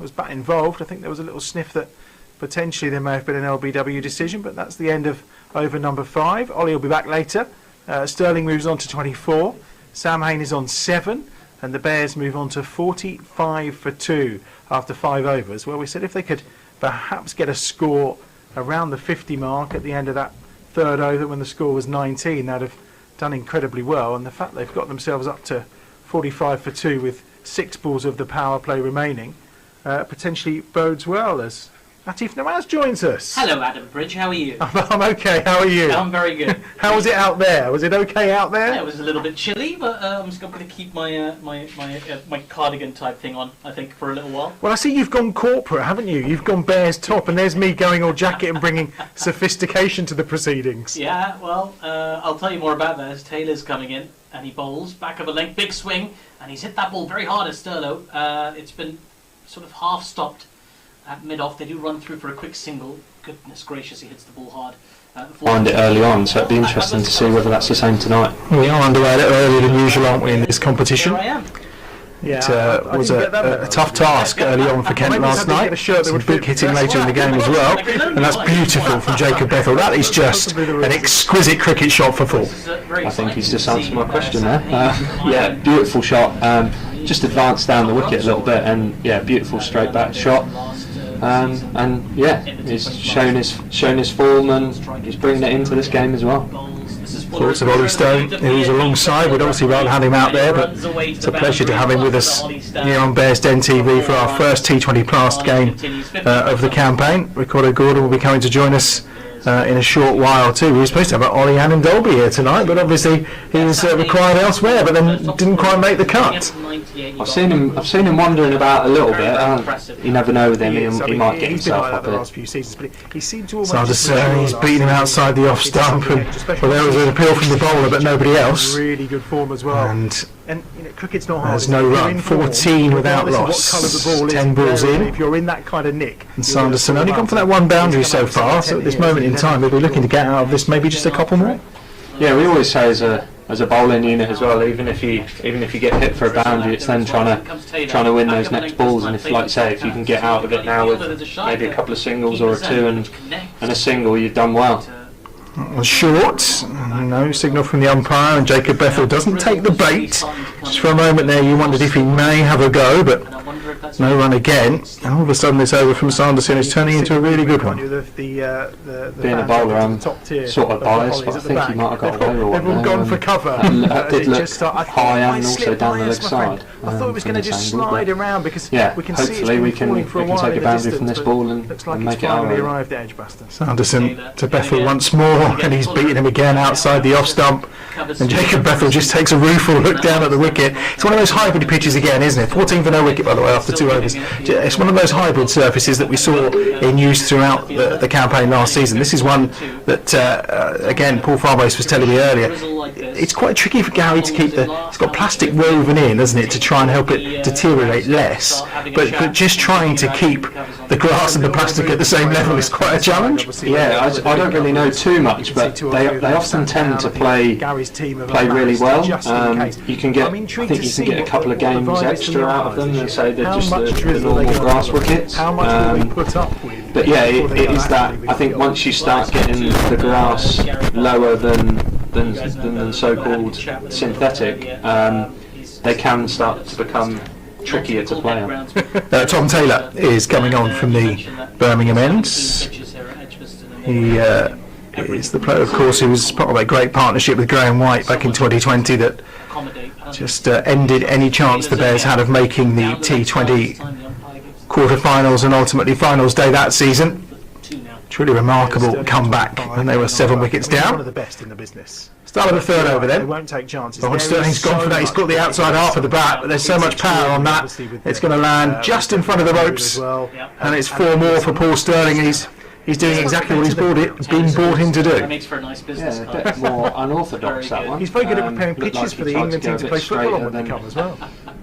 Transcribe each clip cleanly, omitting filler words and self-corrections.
was bat involved. I think there was a little sniff that potentially there may have been an LBW decision, but that's the end of over number 5. Ollie will be back later. Sterling moves on to 24. Sam Hain is on 7. And the Bears move on to 45 for 2 after 5 overs. Well, we said if they could perhaps get a score around the 50 mark at the end of that 3rd over when the score was 19, they'd have done incredibly well. And the fact they've got themselves up to 45 for 2 with 6 balls of the power play remaining potentially bodes well as Atif Nawaz joins us. Hello, Adam Bridge. How are you? I'm okay. How are you? I'm very good. How was it out there? Was it okay out there? Yeah, it was a little bit chilly, but I'm just going to keep my my cardigan type thing on, I think, for a little while. Well, I see you've gone corporate, haven't you? You've gone Bears top, and there's me going all jacket and bringing sophistication to the proceedings. Yeah, well, I'll tell you more about that as Taylor's coming in, and he bowls back of a length, big swing, and he's hit that ball very hard at Sterlo. It's been sort of half stopped at mid-off. They do run through for a quick single. Goodness gracious, he hits the ball hard. Find it early on, so it'd be interesting to see whether that's the same tonight. We are underway a little earlier than usual, aren't we, in this competition? Here I am. Yeah, it was a tough task early on for Kent last night. Some big hitting later in the game as well, and that's beautiful from Jacob Bethel. That is just an exquisite cricket shot for 4. I think he's just answered my question there. Yeah, beautiful shot. Just advanced down the wicket a little bit, and yeah, beautiful straight back shot. And yeah, he's shown his form, and he's bringing it into this game as well. Thoughts of Ollie Stone, who was alongside. We'd obviously rather have him out there, but it's a pleasure to have him with us here on Bears Den TV for our first T20 Blast game of the campaign. Ricardo Gordon will be coming to join us in a short while too. We were supposed to have Ollie Annan Dolby here tonight, but obviously he was required elsewhere, but then didn't quite make the cut. I've seen him wandering about a little bit. You never know with him, he might get himself up here. Sanderson, he's beaten him outside the off stump, and well, there was an appeal from the bowler, but nobody else. Really good form as well. And you know, cricket's not hard. There's no run. 14 without loss. 10 balls in. If you're in that kind of nick. And Sanderson only gone for that 1 boundary so far. So at this moment in time, we'll be looking to get out of this maybe just a couple more. Yeah, we always say as a bowling unit as well. Even if you get hit for a boundary, it's then trying to win those next balls. And if, like say, if you can get out of it now with maybe a couple of singles or a 2 and a single, you've done well. Short, no signal from the umpire, and Jacob Bethel doesn't take the bait. Just for a moment there you wondered if he may have a go, but no run again, and all of a sudden this over from Sanderson is turning into a really good one. Being a bowler, I'm sort of biased, but I think he might have got away with one. Everyone gone for cover. That did look high and also down the leg side. I thought it was going to just slide around because we can see hopefully we can take a boundary from this ball and make it our own. Sanderson to Bethel once more, and he's beaten him again outside the off stump, and Jacob Bethel just takes a rueful look down at the wicket. It's one of those hybrid pitches again, isn't it? 14 for no wicket, by the way, after 2 overs. It's one of those hybrid surfaces that we saw in use throughout the campaign last season. This is one that again, Paul Farbase was telling me earlier, it's quite tricky for Gary to keep it's got plastic woven in, isn't it, to try and help it deteriorate less, but just trying to keep the grass and the plastic at the same level is quite a challenge. Yeah, I don't really know too much, but they often tend to play really well. You can get, I think you can get a couple of games extra out of them than say they're just the normal grass wickets. But yeah, it is that. I think once you start getting the grass lower than so-called synthetic, they can start to become trickier to play on. Tom Taylor is coming on from the Birmingham ends. He is the player, of course, who was part of a great partnership with Graham White back in 2020 that just ended any chance the Bears had of making the T20 quarter-finals and ultimately finals day that season. Truly remarkable comeback when they were 7 wickets down. One of the best in the business. Start of the 3rd over then. Won't take chances. Sterling's gone for that. He's got the outside half of the bat, but there's so much power on that. It's going to land just in front of the ropes, and it's 4 more for Paul Sterling. He's doing exactly what he's been brought in to do. Makes for a nice business a bit more unorthodox, that one. He's very good at preparing pitches for the England team to play football on when they come as well.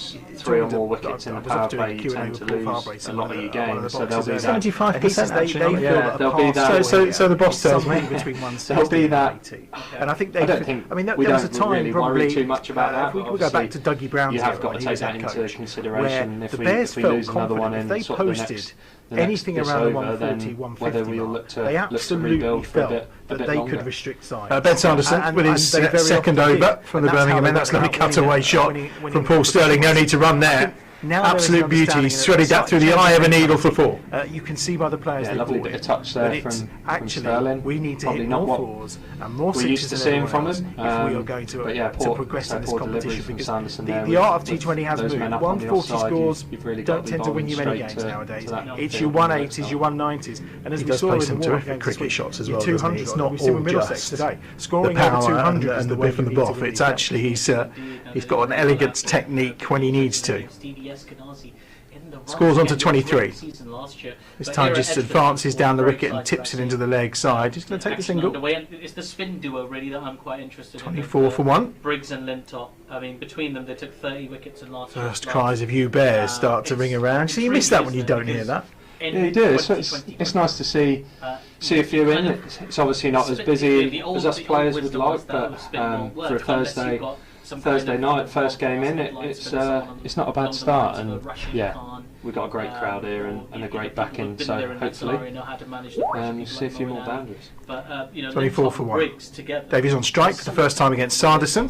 lose 3 or more wickets in the power play, you tend to lose a lot of your games. So there'll be that 75% actually. Yeah, there'll be that. So the boss tells me There'll be that. and I think I don't think there we was a don't time really probably worry too much about that. if we go back to Dougie Brown's you have era got to when he take was that head into coach, consideration. where If the we Bears lose felt another one confident in if they sort of the posted next anything this around the over, 140, then 150 whether we'll mark, look to they absolutely rebuild for felt a that bit they longer. could restrict sides. Ben Sanderson with his second over from the Birmingham end. That's a lovely cutaway shot from Paul Sterling. No need to run there. Absolute beauty. He's threaded that through the eye of a needle for 4. You can see by the players they lovely brought bit in. of touch there But it's from Sterling. we need to Probably hit not more what fours and more we're sixes used to than seeing everyone from else us. if we are going to, But yeah, to progress in this competition, from because Sanderson the there art of with T20 has those moved. men up on the 140 offside, scores you've really got don't to be tend to win you many bowling games straight nowadays. to that It's field your where 180s, your 190s, and as He we does saw play in some the warm-up terrific games cricket this week, shots as your well, doesn't he? 200s, It's not we've seen with all Middlesex just today. the Scoring over power 200 is and the way biff and the you need to boff. win It's these actually he's got an elegant technique when he needs to. Scores on to 23. This time just advances down the wicket and tips it into the leg side. He's going to take the single. It's the spin duo really that I'm quite interested in. 24 for 1. Briggs and Lintop. I mean, between them they took 30 wickets in last year. First cries of you bears start to ring around. So you miss that when you don't hear that. Yeah, you do. It's nice to see a few in. It's obviously not as busy as us players would like, but for a Thursday night, first game in, it's not a bad start, and yeah, we've got a great crowd here and a great backing, so hopefully you'll see a few more boundaries. 24 for 1. Davies on strike for the first time against Sanderson.